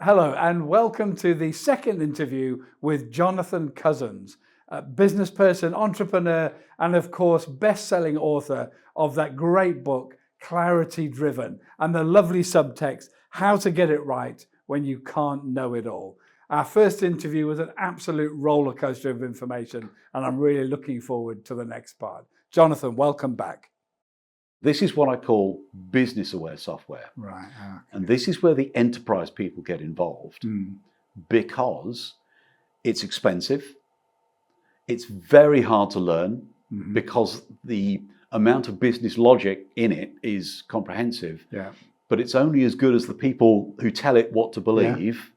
Hello and welcome to the second interview with Jonathan Cozens, a business person, entrepreneur, and of course, best-selling author of that great book, Clarity Driven, and the lovely subtext, How to Get It Right When You Can't Know It All. Our first interview was an absolute roller coaster of information, and I'm really looking forward to the next part. Jonathan, welcome back. This is what I call business-aware software. Right. Okay. And this is where the enterprise people get involved because it's expensive, it's very hard to learn because the amount of business logic in it is comprehensive, but it's only as good as the people who tell it what to believe.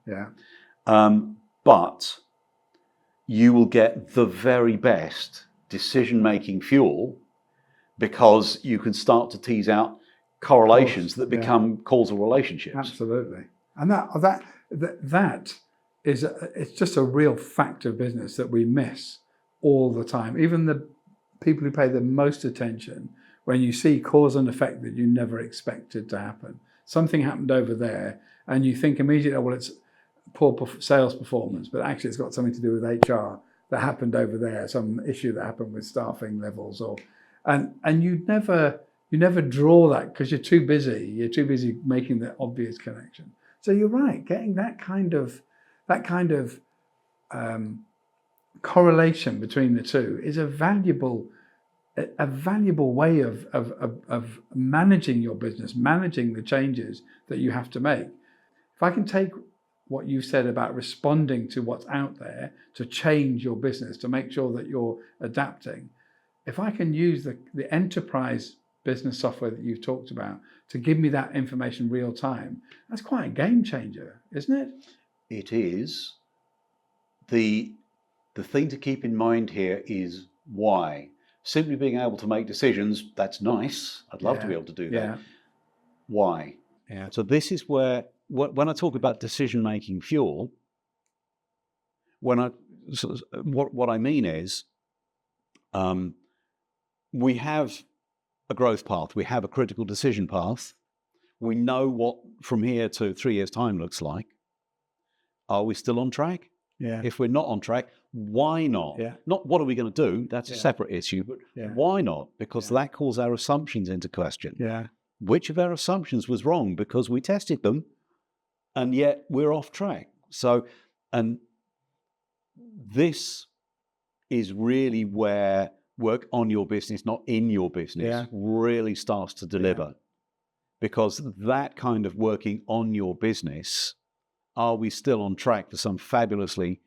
But you will get the very best decision-making fuel because you can start to tease out correlations that become causal relationships. Absolutely. And that is, it's just a real fact of business that we miss all the time. Even the people who pay the most attention, when you see cause and effect that you never expected to happen. Something happened over there and you think immediately, oh, well, it's poor sales performance, but actually it's got something to do with HR that happened over there, some issue that happened with staffing levels, or and you never draw that because you're too busy. You're too busy making the obvious connection. So you're right. Getting that kind of correlation between the two is a valuable way of managing your business, managing the changes that you have to make. If I can take what you said about responding to what's out there to change your business, to make sure that you're adapting, if I can use the enterprise business software that you've talked about to give me that information real time, that's quite a game changer, isn't it? It is. The thing to keep in mind here is why. Simply being able to make decisions, that's nice. I'd love to be able to do that. Why? Yeah. So this is where, when I talk about decision-making fuel, what I mean is, we have a growth path. We have a critical decision path. We know what from here to 3 years' time looks like. Are we still on track? Yeah. If we're not on track, why not? Yeah. Not what are we going to do? That's a separate issue. But why not? Because that calls our assumptions into question. Yeah. Which of our assumptions was wrong? Because we tested them, and yet we're off track. So, and this is really where work on your business, not in your business, really starts to deliver. Because that kind of working on your business, are we still on track for some fabulously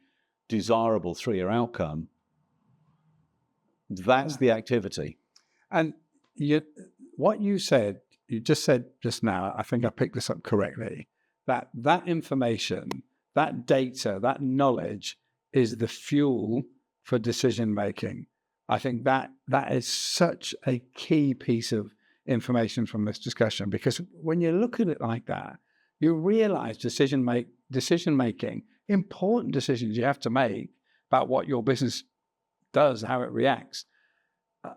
desirable 3-year outcome? That's the activity. And what you just said just now, I think I picked this up correctly, that information, that data, that knowledge is the fuel for decision making. I think that is such a key piece of information from this discussion, because when you look at it like that, you realize decision making, important decisions you have to make about what your business does, how it reacts,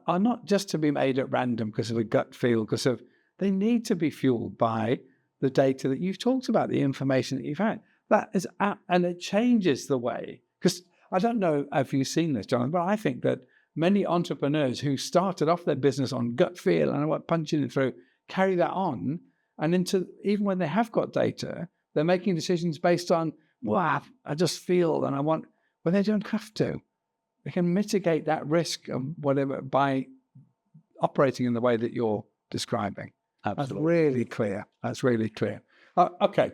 are not just to be made at random because of a gut feel, they need to be fueled by the data that you've talked about, the information that you've had. That is, and it changes the way, because I don't know if you've seen this, John, but I think that many entrepreneurs who started off their business on gut feel and what punching it through, carry that on, and into, even when they have got data, they're making decisions based on, wow, I just feel and I want, well, they don't have to. They can mitigate that risk of whatever by operating in the way that you're describing. Absolutely. That's really clear. That's really clear. Okay.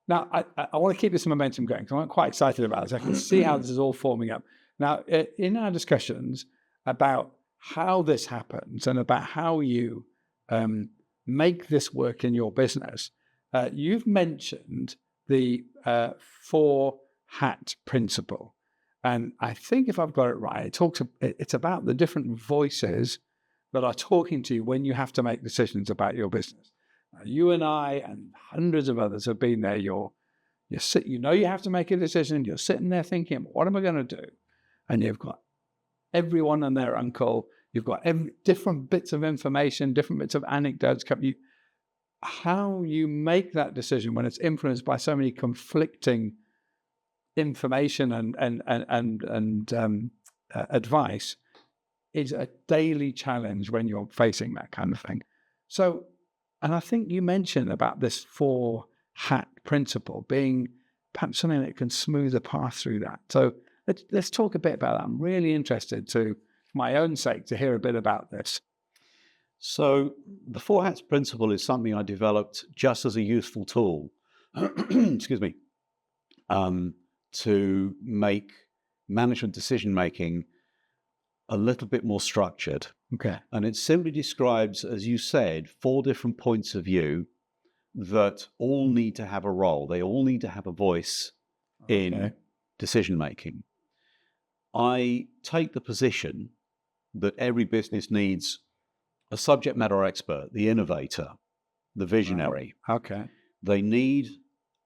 Now, I want to keep this momentum going because I'm quite excited about this. I can see how this is all forming up. Now, in our discussions about how this happens and about how you make this work in your business, you've mentioned the 4-hat principle. And I think if I've got it right, it's about the different voices that are talking to you when you have to make decisions about your business. You and I and hundreds of others have been there. You have to make a decision. You're sitting there thinking, what am I going to do? And you've got everyone and their uncle. You've got different bits of information, different bits of anecdotes. how you make that decision when it's influenced by so many conflicting information and advice is a daily challenge when you're facing that kind of thing. So, and I think you mentioned about this 4-hat principle being perhaps something that can smooth the path through that. So let's talk a bit about that. I'm really interested to, for my own sake, to hear a bit about this. So the 4 hats principle is something I developed just as a useful tool, excuse me, to make management decision making a little bit more structured. Okay. And it simply describes, as you said, 4 different points of view that all need to have a role. They all need to have a voice in decision making. I take the position that every business needs a subject matter expert, the innovator, the visionary. Right. Okay. They need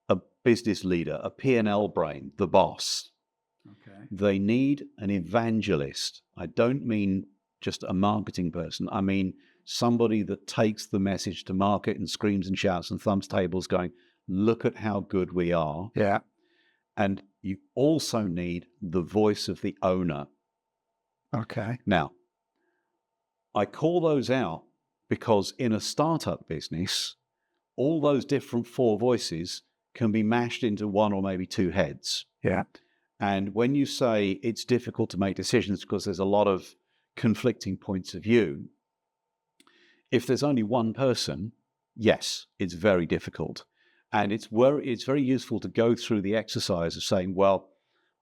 a business leader, a P&L brain, the boss. Okay. They need an evangelist. I don't mean just a marketing person. I mean somebody that takes the message to market and screams and shouts and thumbs tables going, look at how good we are. Yeah. And you also need the voice of the owner. Okay. Now, I call those out because in a startup business, all those different 4 voices can be mashed into 1 or maybe 2 heads. Yeah. And when you say it's difficult to make decisions because there's a lot of conflicting points of view, if there's only one person, yes, it's very difficult. And it's very useful to go through the exercise of saying, well,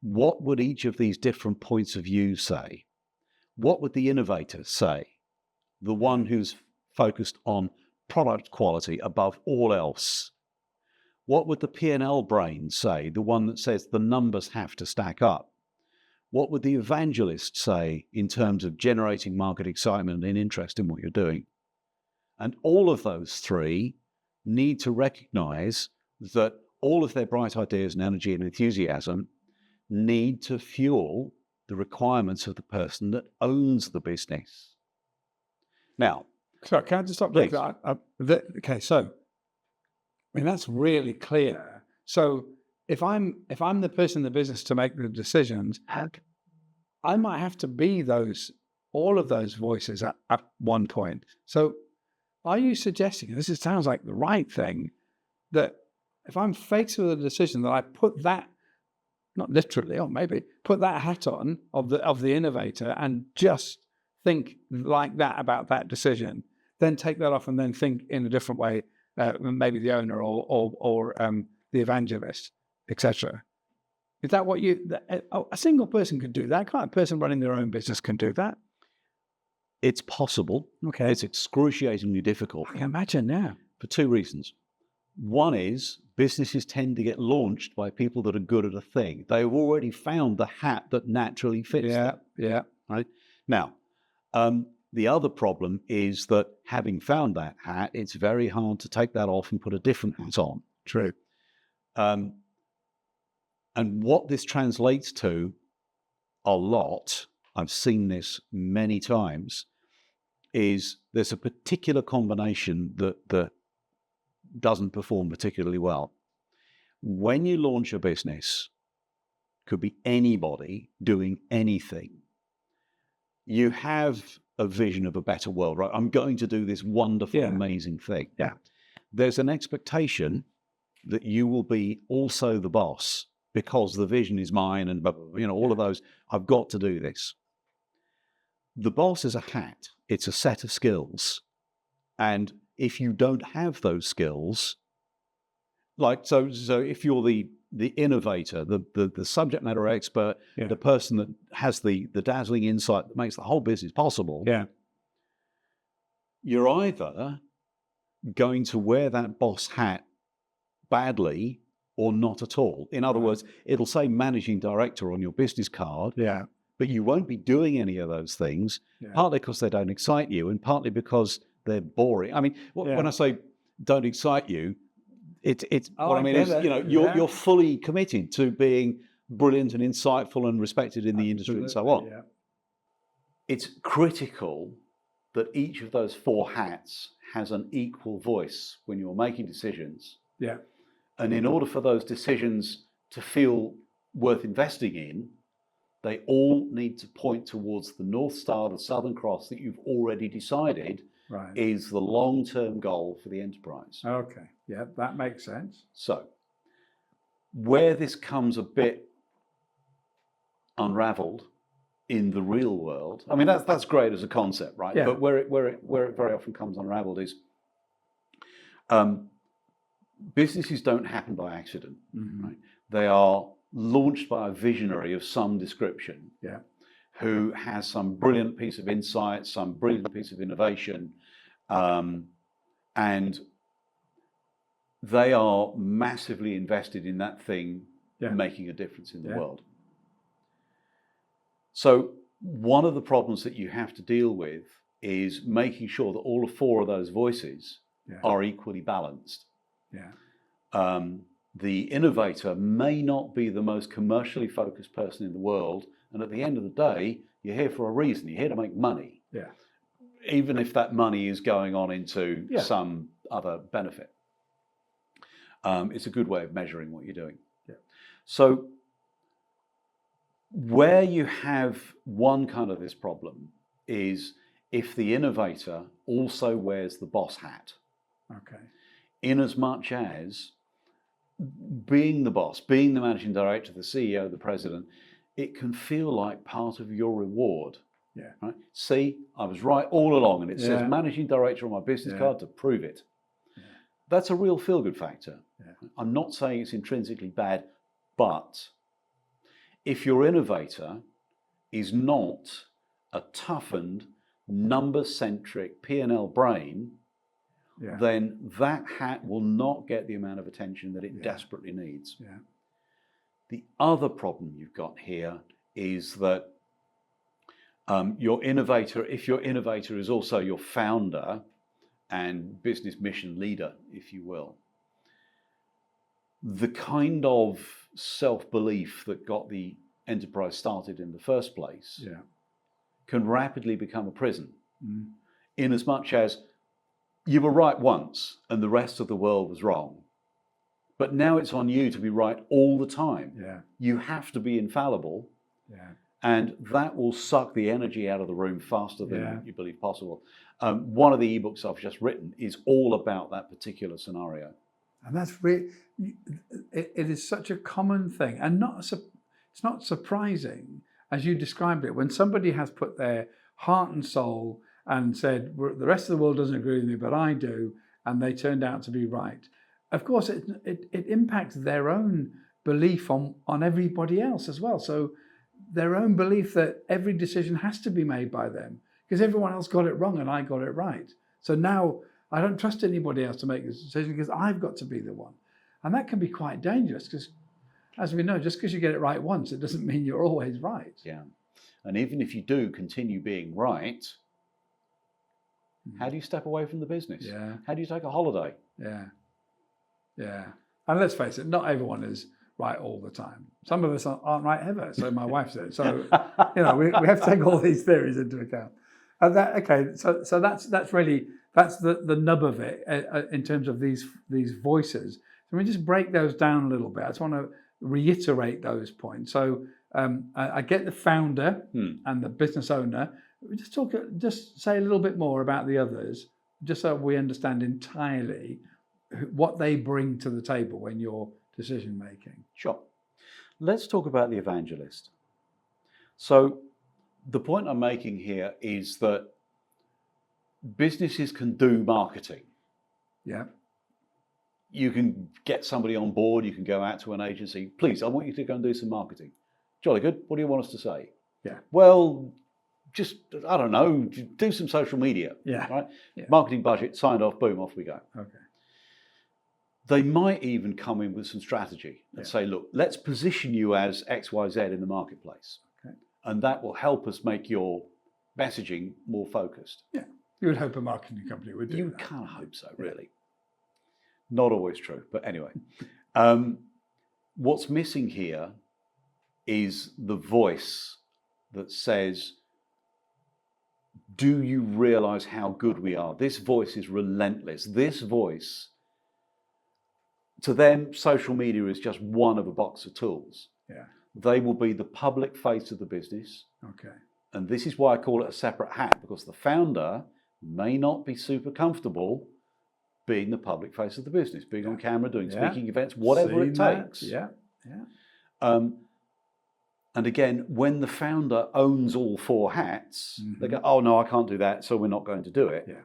what would each of these different points of view say? What would the innovator say? The one who's focused on product quality above all else. What would the P&L brain say? The one that says the numbers have to stack up. What would the evangelist say in terms of generating market excitement and interest in what you're doing? And all of those 3 need to recognize that all of their bright ideas and energy and enthusiasm need to fuel the requirements of the person that owns the business. Now, sorry, can I just stop there? Okay, so I mean that's really clear. So if I'm the person in the business to make the decisions, I might have to be all of those voices at one point. So are you suggesting, and this sounds like the right thing, that if I'm faced with a decision that I put that, not literally, or maybe put that hat on of the innovator and just think like that about that decision, then take that off and then think in a different way, maybe the owner or the evangelist, etc. Is that what a single person could do that? Can't a person running their own business can do that? It's possible. Okay. It's excruciatingly difficult. I can imagine, yeah. For 2 reasons. One is businesses tend to get launched by people that are good at a thing. They've already found the hat that naturally fits them. Yeah. Right? Now, the other problem is that having found that hat, it's very hard to take that off and put a different hat on. True. And what this translates to a lot, I've seen this many times, is there's a particular combination that doesn't perform particularly well. When you launch a business, could be anybody doing anything, you have a vision of a better world, right? I'm going to do this wonderful, amazing thing. Yeah. There's an expectation that you will be also the boss because the vision is mine and, all of those, I've got to do this. The boss is a hat. It's a set of skills. And if you don't have those skills, so if you're the innovator, the subject matter expert, the person that has the dazzling insight that makes the whole business possible, you're either going to wear that boss hat badly or not at all. In other words, it'll say managing director on your business card, but you won't be doing any of those things, partly because they don't excite you and partly because they're boring. I mean, when I say don't excite you, it's what I mean is, you're fully committed to being brilliant and insightful and respected in the industry and so on. Yeah. It's critical that each of those 4 hats has an equal voice when you're making decisions. Yeah. And in order for those decisions to feel worth investing in, they all need to point towards the North Star, the Southern Cross that you've already decided Right. is the long-term goal for the enterprise. Okay. Yeah, that makes sense. So, where this comes a bit unraveled in the real world, I mean that's great as a concept, right? Yeah. But where it very often comes unraveled is businesses don't happen by accident. Mm-hmm. Right? They are launched by a visionary of some description, Yeah. who has some brilliant piece of insight, some brilliant piece of innovation, and they are massively invested in that thing making a difference in the world. So one of the problems that you have to deal with is making sure that all 4 of those voices are equally balanced. Yeah. The innovator may not be the most commercially focused person in the world, and at the end of the day, you're here for a reason. You're here to make money. Yeah. Even if that money is going on into some other benefit. It's a good way of measuring what you're doing. Yeah. So where you have one kind of this problem is if the innovator also wears the boss hat. Okay. In as much as being the boss, being the managing director, the CEO, the president, it can feel like part of your reward. Yeah. Right? See, I was right all along, and it says managing director on my business card to prove it. Yeah. That's a real feel-good factor. Yeah. I'm not saying it's intrinsically bad, but if your innovator is not a toughened, number-centric P&L brain, then that hat will not get the amount of attention that it desperately needs. Yeah. The other problem you've got here is that your innovator, if your innovator is also your founder and business mission leader, if you will, the kind of self-belief that got the enterprise started in the first place can rapidly become a prison. In as much as you were right once and the rest of the world was wrong, but now it's on you to be right all the time. Yeah. You have to be infallible. Yeah. And that will suck the energy out of the room faster than you believe possible. One of the ebooks I've just written is all about that particular scenario. And that's really, it is such a common thing, and it's not surprising as you described it. When somebody has put their heart and soul and said, the rest of the world doesn't agree with me, but I do, and they turned out to be right. Of course, it impacts their own belief on everybody else as well. So their own belief that every decision has to be made by them because everyone else got it wrong and I got it right. So now I don't trust anybody else to make this decision because I've got to be the one. And that can be quite dangerous because, as we know, just because you get it right once, it doesn't mean you're always right. Yeah. And even if you do continue being right, how do you step away from the business? Yeah. How do you take a holiday? Yeah. Yeah. And let's face it, not everyone is right all the time. Some of us aren't right ever. So my wife said. So we have to take all these theories into account. So that's really the nub of it in terms of these voices. So we just break those down a little bit. I just want to reiterate those points. So I get the founder and the business owner. We just say a little bit more about the others, just so we understand entirely what they bring to the table when you're decision making. Sure. Let's talk about the evangelist. So the point I'm making here is that businesses can do marketing. Yeah. You can get somebody on board, you can go out to an agency, please, I want you to go and do some marketing. Jolly good, what do you want us to say? Yeah. Well, just, I don't know, do some social media. Yeah. Right? Yeah. Marketing budget, signed off, boom, off we go. Okay. They might even come in with some strategy and say, look, let's position you as XYZ in the marketplace. Okay. And that will help us make your messaging more focused. Yeah. You would hope a marketing company would do You that. kind of hope so, really. Not always true, but anyway. What's missing here is the voice that says, do you realize how good we are? This voice is relentless. This voice, to them, social media is just one of a box of tools. Yeah. They will be the public face of the business. Okay. And this is why I call it a separate hat, because the founder may not be super comfortable being the public face of the business, being on camera, doing speaking events, whatever it takes. Yeah. Yeah. And again, when the founder owns all four hats, they go, oh, no, I can't do that, so we're not going to do it. Yeah.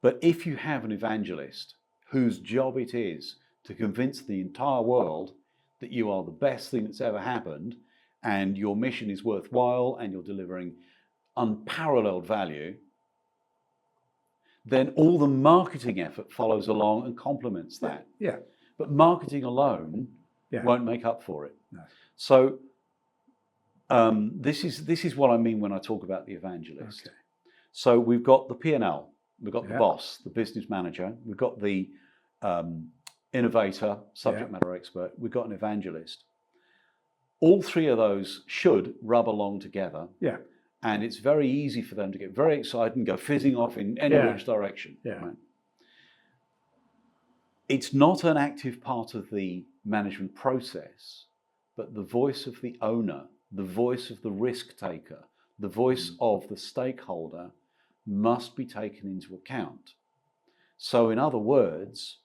But if you have an evangelist whose job it is to convince the entire world that you are the best thing that's ever happened and your mission is worthwhile and you're delivering unparalleled value, then all the marketing effort follows along and complements that. Yeah. But marketing alone won't make up for it. No. So this is what I mean when I talk about the evangelist. Okay. So we've got the P&L, we've got the boss, the business manager, we've got the innovator, subject matter expert, we've got an evangelist. All three of those should rub along together. Yeah. And it's very easy for them to get very excited and go fizzing off in any which direction. Yeah. Right? It's not an active part of the management process, but the voice of the owner, the voice of the risk taker, the voice of the stakeholder must be taken into account. So in other words,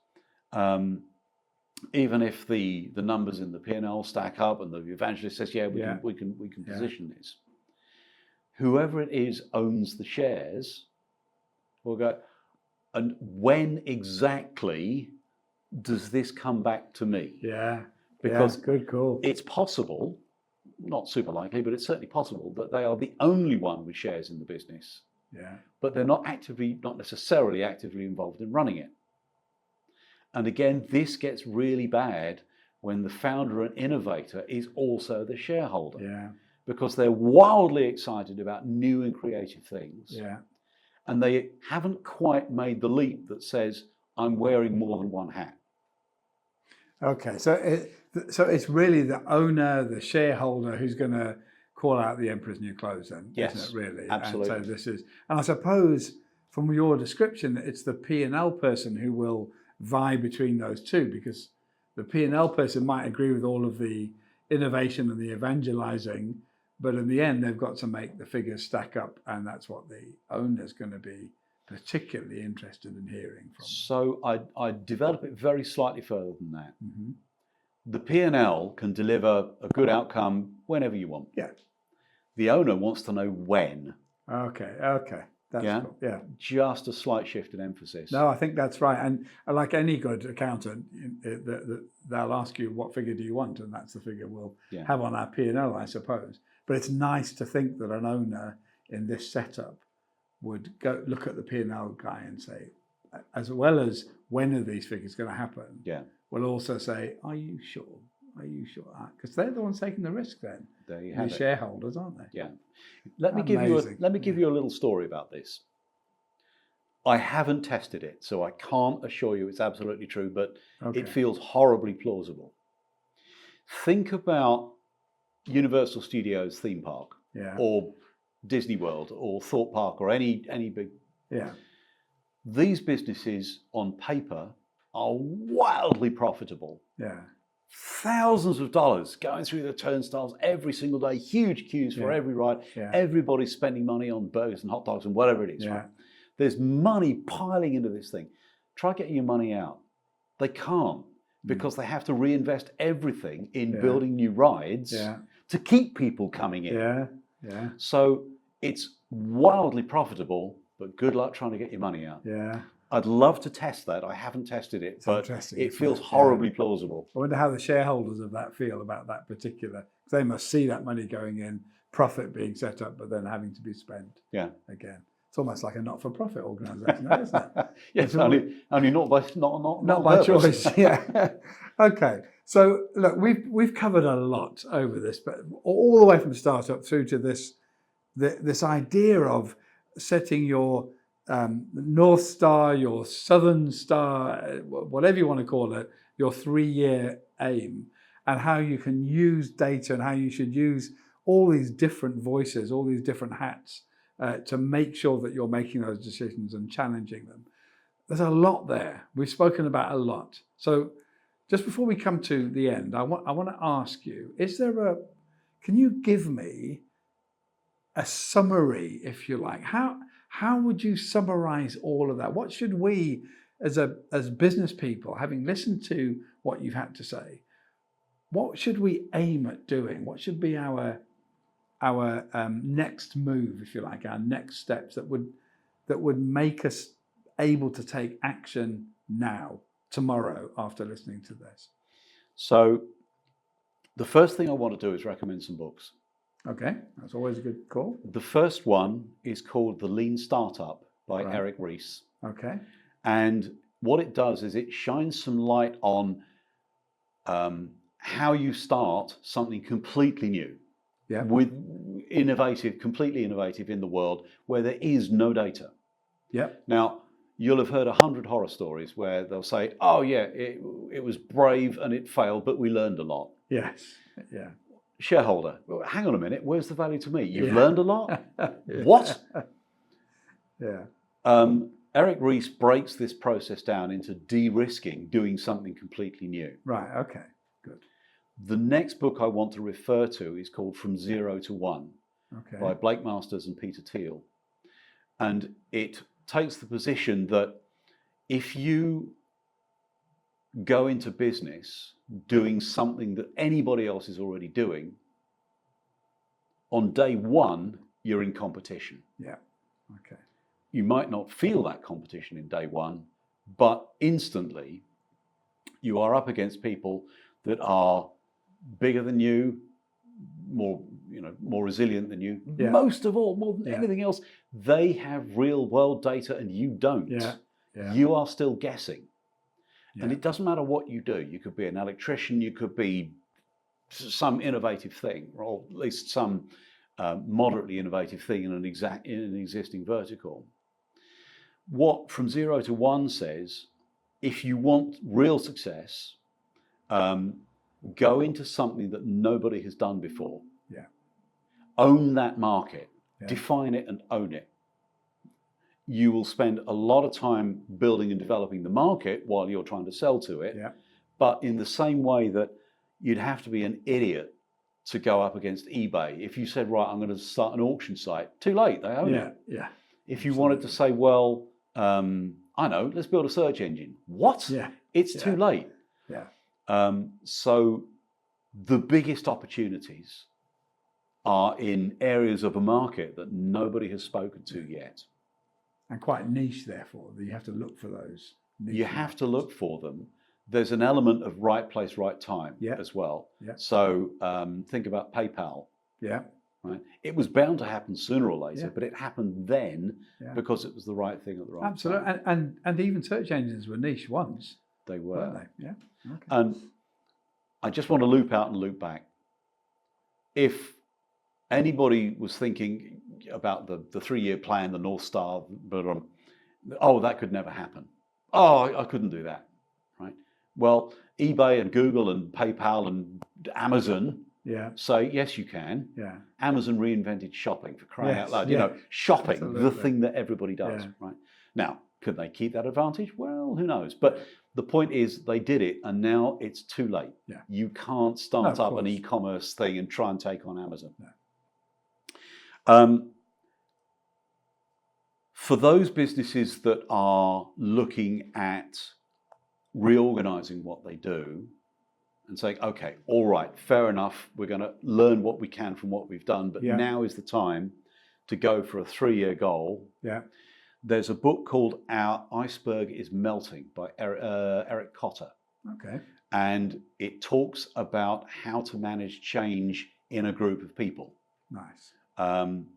even if the numbers in the P&L stack up and the evangelist says, we can position this, whoever it is owns the shares will go, and when exactly does this come back to me? Yeah. Because good call. It's possible, not super likely, but it's certainly possible that they are the only one with shares in the business. Yeah. But they're not necessarily actively involved in running it. And again, this gets really bad when the founder and innovator is also the shareholder. Yeah. Because they're wildly excited about new and creative things. Yeah. And they haven't quite made the leap that says, I'm wearing more than one hat. Okay, so it's really the owner, the shareholder, who's going to call out the emperor's new clothes, then, isn't it? Really, absolutely. And so and I suppose from your description, it's the P&L person who will vie between those two, because the P&L person might agree with all of the innovation and the evangelizing, but in the end, they've got to make the figures stack up, and that's what the owner's going to be particularly interested in hearing from. So I develop it very slightly further than that. Mm-hmm. The P&L can deliver a good outcome whenever you want. Yeah. The owner wants to know when. Okay. That's cool. Yeah. Just a slight shift in emphasis. No, I think that's right. And like any good accountant, they'll ask you, what figure do you want? And that's the figure we'll have on our P&L, I suppose. But it's nice to think that an owner in this setup would go look at the P&L guy and say, as well as when are these figures going to happen, we'll also say, are you sure? Are you sure? Because they're the ones taking the risk then. There you have the it. shareholders, aren't they? Yeah. Let me give you a little story about this. I haven't tested it, so I can't assure you it's absolutely true, but it feels horribly plausible. Think about Universal Studios theme park, or Disney World, or Thorpe Park, or any big. Yeah. These businesses on paper are wildly profitable. Yeah. Thousands of dollars going through the turnstiles every single day, huge queues for every ride. Yeah. Everybody's spending money on burgers and hot dogs and whatever it is. Right? There's money piling into this thing. Try getting your money out. They can't, because they have to reinvest everything in building new rides to keep people coming in. Yeah. Yeah. So it's wildly profitable, but good luck trying to get your money out. Yeah. I'd love to test that. I haven't tested it, but it feels horribly plausible. I wonder how the shareholders of that feel about that particular. They must see that money going in, profit being set up, but then having to be spent. Yeah. Again, it's almost like a not-for-profit organisation, isn't it? Yes, only not by choice. Yeah. Okay. So look, we've covered a lot over this, but all the way from startup through to this idea of setting your North Star, your Southern Star, whatever you want to call it, your 3-year aim, and how you can use data and how you should use all these different voices, all these different hats to make sure that you're making those decisions and challenging them. There's a lot there. We've spoken about a lot. So just before we come to the end, I want to ask you, can you give me a summary, if you like? How would you summarize all of that? What should we, as business people, having listened to what you've had to say, what should we aim at doing? What should be our next move, if you like, our next steps that would make us able to take action now, tomorrow, after listening to this? So the first thing I want to do is recommend some books. Okay, that's always a good call. The first one is called The Lean Startup by Eric Ries. Okay. And what it does is it shines some light on how you start something completely new, with completely innovative in the world where there is no data. Yeah. Now, you'll have heard 100 horror stories where they'll say, oh yeah, it was brave and it failed, but we learned a lot. Yes. Yeah. Shareholder, well, hang on a minute, where's the value to me? You've learned a lot? What? Yeah. Eric Ries breaks this process down into de-risking, doing something completely new. Right, okay, good. The next book I want to refer to is called From Zero to One by Blake Masters and Peter Thiel. And it takes the position that if you go into business doing something that anybody else is already doing, on day one, you're in competition. Yeah, okay. You might not feel that competition in day one, but instantly you are up against people that are bigger than you, more resilient than you. Yeah. Most of all, more than anything else, they have real world data and you don't. Yeah. You are still guessing. And it doesn't matter what you do. You could be an electrician, you could be some innovative thing, or at least some moderately innovative thing in an existing vertical. What From Zero to One says, if you want real success, go into something that nobody has done before. Yeah. Own that market, define it and own it. You will spend a lot of time building and developing the market while you're trying to sell to it. Yeah. But in the same way that you'd have to be an idiot to go up against eBay. If you said, right, I'm going to start an auction site, too late, they own it. Yeah. If you wanted to say, well, I know, let's build a search engine. What? Yeah. It's too late. Yeah. So the biggest opportunities are in areas of a market that nobody has spoken to yet. And quite niche, therefore. You have to look for those. You have to look for them. There's an element of right place, right time as well. Yeah. So think about PayPal. Yeah. Right. It was bound to happen sooner or later, but it happened then because it was the right thing at the right time. Absolutely. And even search engines were niche once. They were. Weren't they? Yeah. Okay. And I just want to loop out and loop back. If anybody was thinking about the 3-year plan, the North Star, but that could never happen. I couldn't do that, right? Well, eBay and Google and PayPal and Amazon say, yes, you can. Yeah. Amazon reinvented shopping, for crying out loud. Shopping, the thing that everybody does, right? Now, could they keep that advantage? Well, who knows? But the point is they did it, and now it's too late. Yeah. You can't start up an e-commerce thing and try and take on Amazon. No. For those businesses that are looking at reorganizing what they do and saying, okay, all right, fair enough, we're going to learn what we can from what we've done, but now is the time to go for a 3-year goal. Yeah. There's a book called Our Iceberg is Melting by Eric Cotter. Okay. And it talks about how to manage change in a group of people. Nice.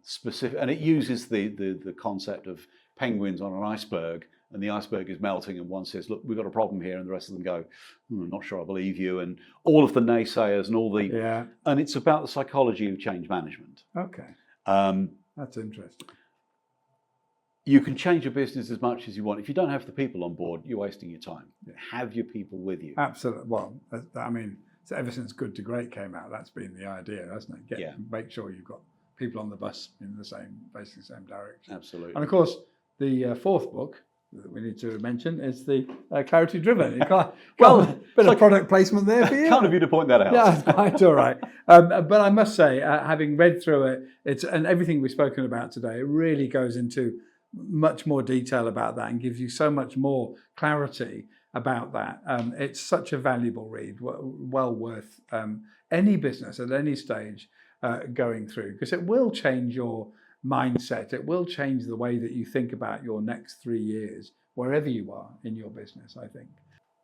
Specific, and it uses the concept of penguins on an iceberg, and the iceberg is melting, and one says, look, we've got a problem here, and the rest of them go, I'm not sure I believe you, and all of the naysayers and all the and it's about the psychology of change management. Okay. That's interesting. You can change your business as much as you want. If you don't have the people on board, you're wasting your time. Have your people with you. Absolutely. Well, I mean, so ever since Good to Great came out, that's been the idea, hasn't it? Make sure you've got people on the bus in basically the same direction. Absolutely. And of course, the fourth book that we need to mention is the Clarity Driven. You can't, bit of product placement there for you. Kind of you to point that out. Yeah, quite all right. But I must say, having read through it, and everything we've spoken about today, it really goes into much more detail about that and gives you so much more clarity about that. It's such a valuable read, well worth any business at any stage going through, because it will change your mindset. It will change the way that you think about your next 3 years, wherever you are in your business, I think.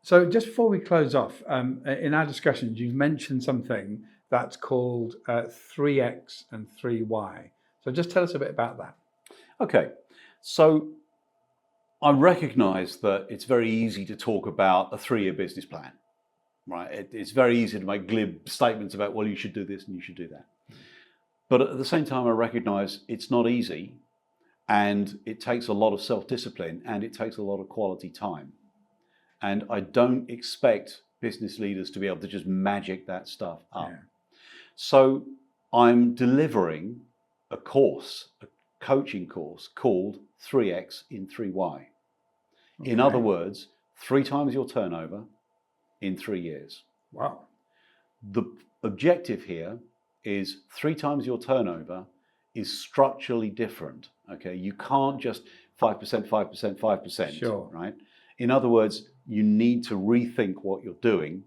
So just before we close off, in our discussions, you've mentioned something that's called 3X and 3Y. So just tell us a bit about that. Okay, so I recognise that it's very easy to talk about a 3-year business plan, right? It's very easy to make glib statements about, well, you should do this and you should do that. But at the same time, I recognise it's not easy, and it takes a lot of self-discipline, and it takes a lot of quality time. And I don't expect business leaders to be able to just magic that stuff up. Yeah. So I'm delivering a course, a coaching course called 3X in 3Y. Okay. In other words, 3 times your turnover in 3 years. Wow. The objective here is 3 times your turnover is structurally different. Okay, you can't just 5%, 5%, 5%. Sure. Right? In other words, you need to rethink what you're doing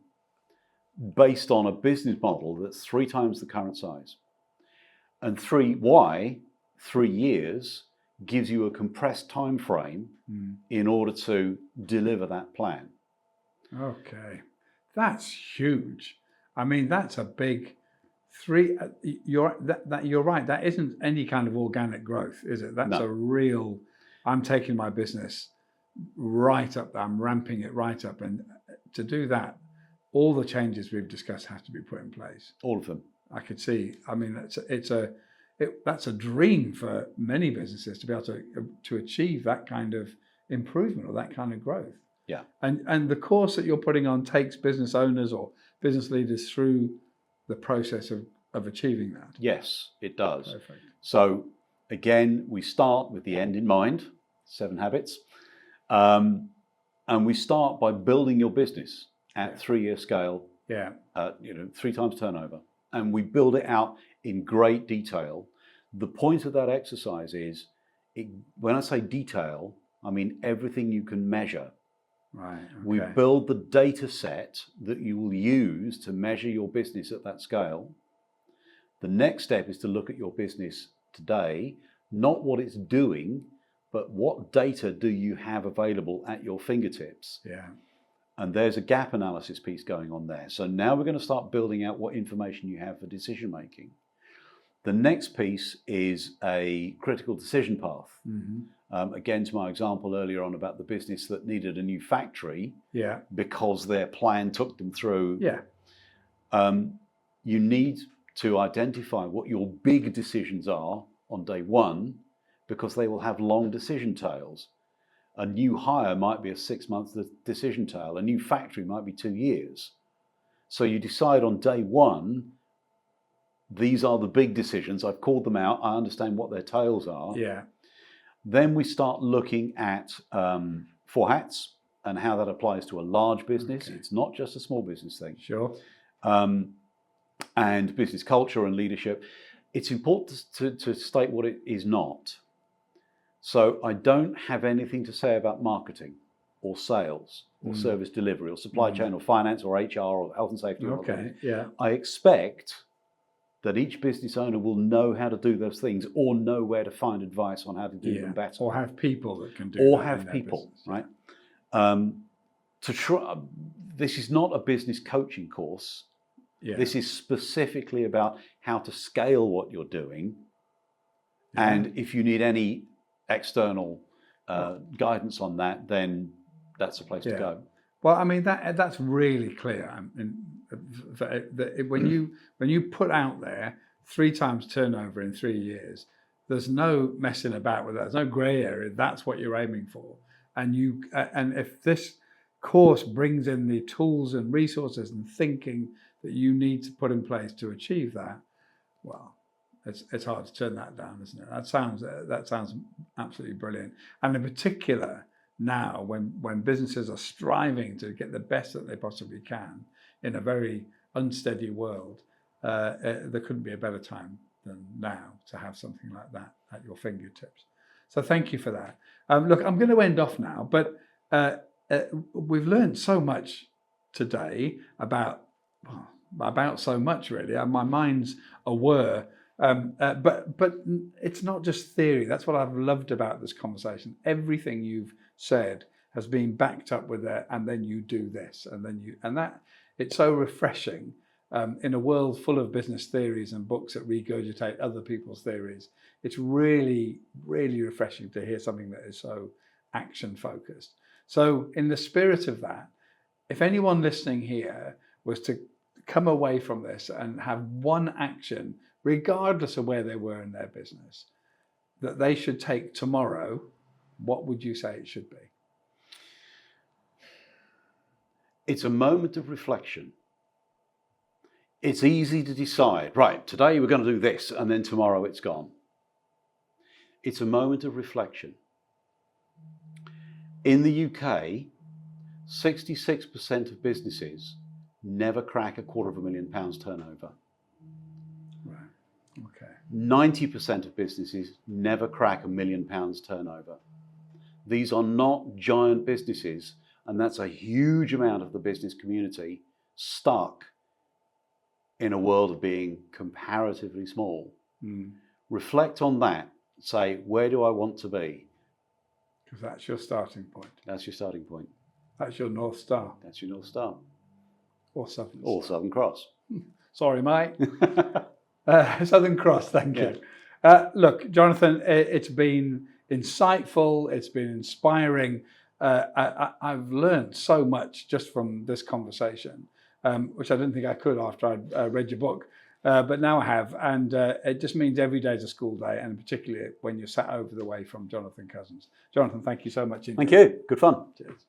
based on a business model that's 3 times the current size. And 3Y, 3 years, gives you a compressed time frame in order to deliver that plan. Okay, that's huge. I mean, that's a big three. You're right. That isn't any kind of organic growth, is it? That's No. a real. I'm taking my business right up. I'm ramping it right up, and to do that, all the changes we've discussed have to be put in place. All of them. I could see. I mean, that's a dream for many businesses to be able to achieve that kind of improvement or that kind of growth. Yeah. And the course that you're putting on takes business owners or business leaders through the process of achieving that. Yes, it does. Perfect. So again, we start with the end in mind, 7 habits. And we start by building your business at 3-year scale, Yeah. 3 times turnover. And we build it out in great detail. The point of that exercise is, when I say detail, I mean everything you can measure. Right. Okay. We build the data set that you will use to measure your business at that scale. The next step is to look at your business today, not what it's doing, but what data do you have available at your fingertips? Yeah. And there's a gap analysis piece going on there. So now we're going to start building out what information you have for decision making. The next piece is a critical decision path. Mm-hmm. Again, to my example earlier on about the business that needed a new factory, Yeah. because their plan took them through. Yeah. You need to identify what your big decisions are on day one, because they will have long decision tails. A new hire might be a 6-month decision tail. A new factory might be 2 years. So you decide on day one, these are the big decisions. I've called them out. I understand what their tails are. Yeah. Then we start looking at 4 hats and how that applies to a large business. Okay. It's not just a small business thing. Sure. And business culture and leadership. It's important to state what it is not. So I don't have anything to say about marketing or sales or service delivery or supply chain or finance or HR or health and safety. Okay. Yeah. I expect that each business owner will know how to do those things or know where to find advice on how to do them better. Or have people that can do Or that have in their people, business. right? This is not a business coaching course. Yeah. This is specifically about how to scale what you're doing. Yeah. And if you need any external guidance on that, then that's the place to go. Well, I mean that's really clear. When you put out there 3 times turnover in 3 years, there's no messing about with that. There's no grey area. That's what you're aiming for. And if this course brings in the tools and resources and thinking that you need to put in place to achieve that, well, it's hard to turn that down, isn't it? That sounds absolutely brilliant. And in particular, now when businesses are striving to get the best that they possibly can in a very unsteady world, there couldn't be a better time than now to have something like that at your fingertips. So thank you for that. Look, I'm going to end off now, but we've learned so much today about so much, really. My mind's a whir. But it's not just theory. That's what I've loved about this conversation. Everything you've said has been backed up with that, and then you do this, and that it's so refreshing in a world full of business theories and books that regurgitate other people's theories. It's really, really refreshing to hear something that is so action focused. So in the spirit of that, if anyone listening here was to come away from this and have one action, regardless of where they were in their business, that they should take tomorrow, what would you say it should be? It's a moment of reflection. It's easy to decide, right, today we're going to do this, and then tomorrow it's gone. It's a moment of reflection. In the UK, 66% of businesses never crack £250,000 turnover. Right. Okay. 90% of businesses never crack £1 million turnover. These are not giant businesses, and that's a huge amount of the business community stuck in a world of being comparatively small. Reflect on that. Say, where do I want to be? Because that's your starting point. That's your starting point. That's your North Star. That's your North Star. Or Southern Or Star. Southern Cross. Sorry, mate. Southern Cross, thank you. Look, Jonathan, it's been insightful. It's been inspiring. I've learned so much just from this conversation, which I didn't think I could after I'd read your book. But now I have, and it just means every day is a school day, and particularly when you're sat over the way from Jonathan Cozens. Jonathan, thank you so much indeed. Thank you. Good fun. Cheers.